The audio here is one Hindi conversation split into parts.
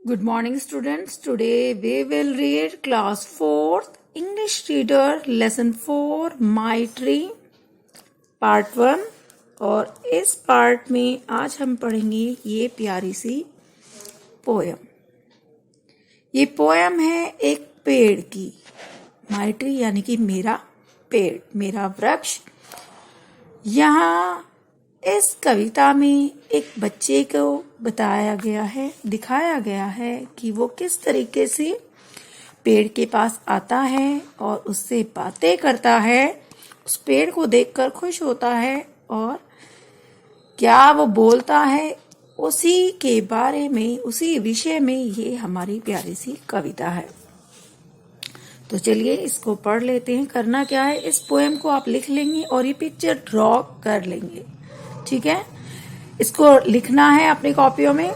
Good morning, students. Today we will read class 4th English Reader Lesson 4 My Tree Part 1 और इस पार्ट में आज हम पढ़ेंगे ये प्यारी सी पोयम। ये पोयम है एक पेड़ की। माई ट्री यानी कि मेरा पेड़, मेरा वृक्ष। यहाँ इस कविता में एक बच्चे को बताया गया है, दिखाया गया है कि वो किस तरीके से पेड़ के पास आता है और उससे बातें करता है, उस पेड़ को देखकर खुश होता है और क्या वो बोलता है, उसी के बारे में, उसी विषय में ये हमारी प्यारी सी कविता है। तो चलिए इसको पढ़ लेते हैं। करना क्या है, इस पोएम को आप लिख लेंगे और ये पिक्चर ड्रॉ कर लेंगे, ठीक है। इसको लिखना है अपनी कॉपियों में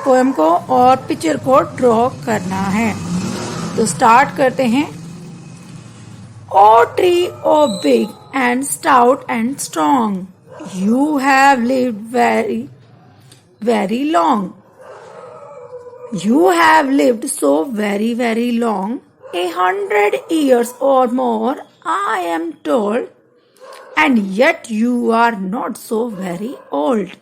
पोएम को और पिक्चर को ड्रॉ करना है। तो स्टार्ट करते हैं। O tree O big and stout and strong, you have lived very very long, you have lived so very very long, 100 years or more I am told, and yet you are not so very old.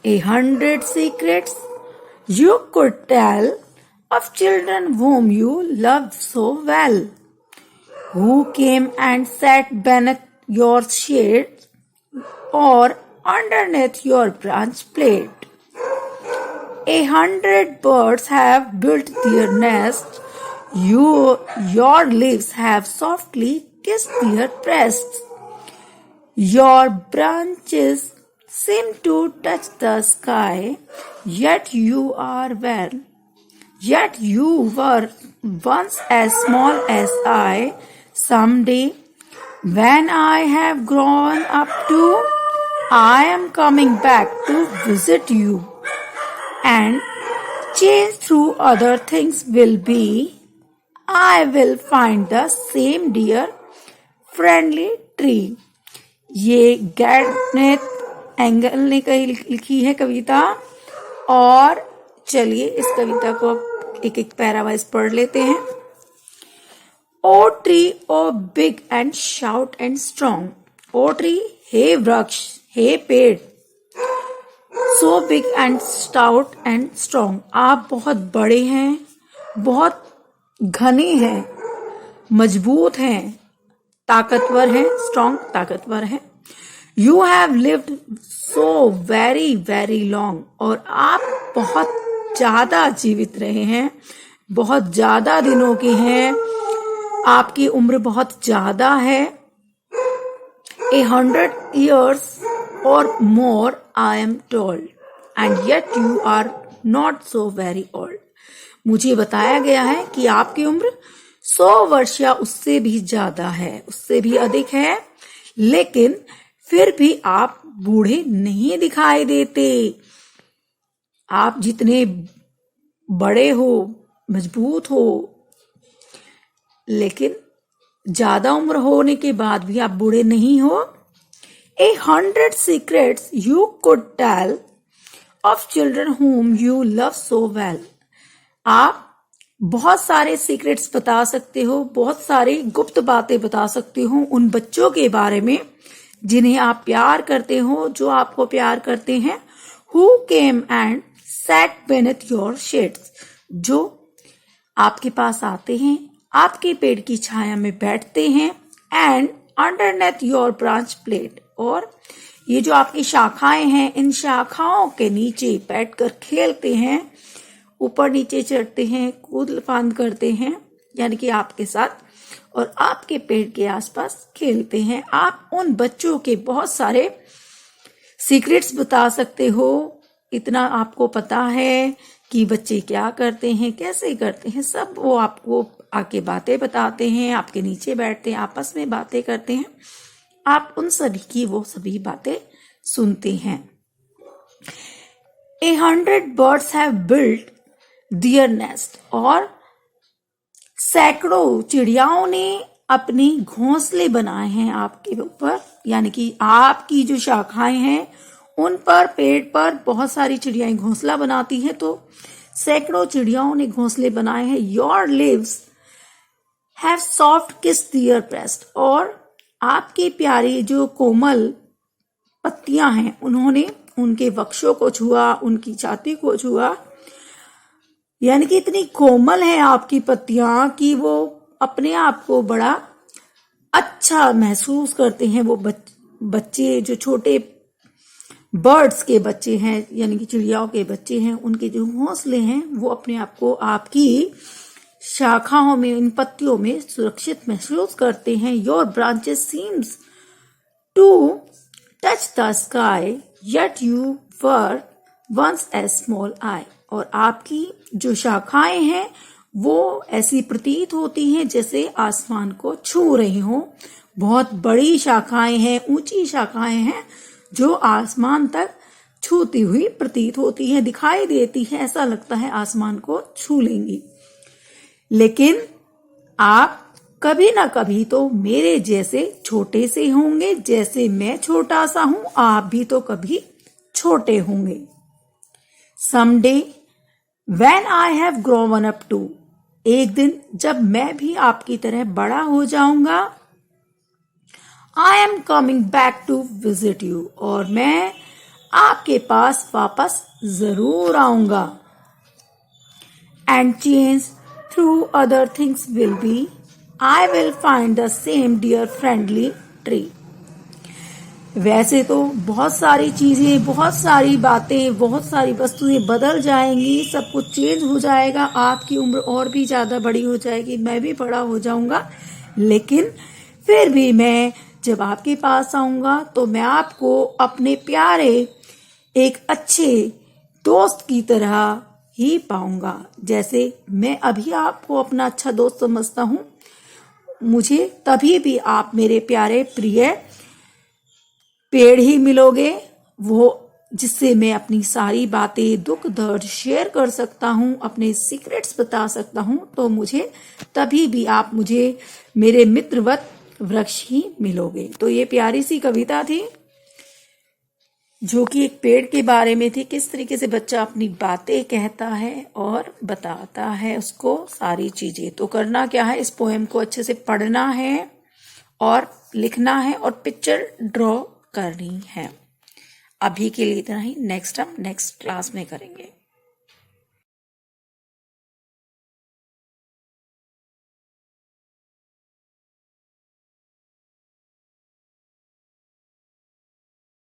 100 secrets you could tell of children whom you loved so well, who came and sat beneath your shade or underneath your branch played. 100 birds have built their nest, your leaves have softly kissed their breasts, your branches seem to touch the sky, yet you were once as small as I. Someday, when I have grown up too, I am coming back to visit you, and change through other things will be, I will find the same dear friendly tree. ये गैरनेथ एंगल ने लिखी है कविता। और चलिए इस कविता को एक एक पैरावाइज पढ़ लेते हैं। O tree O big and stout and strong, O tree हे वृक्ष, हे पेड़, so big and stout and strong, आप बहुत बड़े हैं, बहुत घने हैं, मजबूत हैं, ताकतवर हैं, स्ट्रॉन्ग ताकतवर हैं। You have lived so very very long, और आप बहुत ज्यादा जीवित रहे हैं, बहुत ज्यादा दिनों के हैं, आपकी उम्र बहुत ज्यादा है। 100 years or more I am told, and yet you are not so very old. मुझे बताया गया है कि आपकी उम्र 100 वर्ष या उससे भी ज्यादा है, उससे भी अधिक है, लेकिन फिर भी आप बूढ़े नहीं दिखाई देते। आप जितने बड़े हो, मजबूत हो, लेकिन ज्यादा उम्र होने के बाद भी आप बूढ़े नहीं हो। 100 secrets you could tell of children whom you love so well. आप बहुत सारे सीक्रेट्स बता सकते हो, बहुत सारी गुप्त बातें बता सकते हो उन बच्चों के बारे में जिन्हें आप प्यार करते हो, जो आपको प्यार करते हैं। Who came and sat beneath your shades, जो आपके पास आते हैं, आपके पेड़ की छाया में बैठते हैं। And underneath your branch played, और ये जो आपकी शाखाएं हैं, इन शाखाओं के नीचे बैठकर खेलते हैं, ऊपर नीचे चढ़ते हैं, कूद फांद करते हैं, यानी कि आपके साथ और आपके पेड़ के आसपास खेलते हैं। आप उन बच्चों के बहुत सारे सीक्रेट्स बता सकते हो। इतना आपको पता है कि बच्चे क्या करते हैं, कैसे करते हैं, सब वो आपको आके बातें बताते हैं, आपके नीचे बैठते हैं, आपस में बातें करते हैं, आप उन सभी की वो सभी बातें सुनते हैं। 100 birds have built their nest, और सैकड़ों चिड़ियाओं ने अपने घोंसले बनाए हैं आपके ऊपर, यानी कि आपकी जो शाखाएं हैं उन पर पेड़ पर बहुत सारी चिड़ियाएं घोंसला बनाती हैं, तो सैकड़ों चिड़ियाओं ने घोंसले बनाए हैं। योर लिव्स हैव सॉफ्ट किस दियर ब्रेस्ट, और आपकी प्यारी जो कोमल पत्तियां हैं उन्होंने उनके वक्षों को छुआ, उनकी छाती को छुआ। यानी कि इतनी कोमल है आपकी पत्तियां कि वो अपने आप को बड़ा अच्छा महसूस करते हैं। वो बच्चे जो छोटे बर्ड्स के बच्चे हैं, यानी कि चिड़ियाओं के बच्चे हैं, उनके जो घोंसले हैं वो अपने आप को आपकी शाखाओं में, इन पत्तियों में सुरक्षित महसूस करते हैं। Your branches seems to touch the sky yet you were once a small eye, और आपकी जो शाखाएं हैं वो ऐसी प्रतीत होती हैं जैसे आसमान को छू रही हो। बहुत बड़ी शाखाएं हैं, ऊंची शाखाएं हैं जो आसमान तक छूती हुई प्रतीत होती हैं, दिखाई देती है, ऐसा लगता है आसमान को छू लेंगी। लेकिन आप कभी ना कभी तो मेरे जैसे छोटे से होंगे, जैसे मैं छोटा सा हूं, आप भी तो कभी छोटे होंगे। Someday when I have grown up too, एक दिन जब मैं भी आपकी तरह बड़ा हो जाऊंगा, I am coming back to visit you, और मैं आपके पास वापस जरूर आऊंगा। And change through other things will be, I will find the same dear friendly tree। वैसे तो बहुत सारी चीजें, बहुत सारी बातें, बहुत सारी वस्तुएं बदल जाएंगी, सब कुछ चेंज हो जाएगा, आपकी उम्र और भी ज्यादा बड़ी हो जाएगी, मैं भी बड़ा हो जाऊंगा, लेकिन फिर भी मैं जब आपके पास आऊंगा तो मैं आपको अपने प्यारे एक अच्छे दोस्त की तरह ही पाऊंगा। जैसे मैं अभी आपको अपना अच्छा दोस्त समझता हूं, मुझे तभी भी आप मेरे प्यारे प्रिय पेड़ ही मिलोगे, वो जिससे मैं अपनी सारी बातें, दुख दर्द शेयर कर सकता हूँ, अपने सीक्रेट्स बता सकता हूँ। तो मुझे तभी भी आप मुझे मेरे मित्रवत वृक्ष ही मिलोगे। तो ये प्यारी सी कविता थी जो कि एक पेड़ के बारे में थी, किस तरीके से बच्चा अपनी बातें कहता है और बताता है उसको सारी चीजें। तो करना क्या है, इस पोएम को अच्छे से पढ़ना है और लिखना है और पिक्चर ड्रॉ करनी है। अभी के लिए इतना ही, नेक्स्ट हम नेक्स्ट क्लास में करेंगे।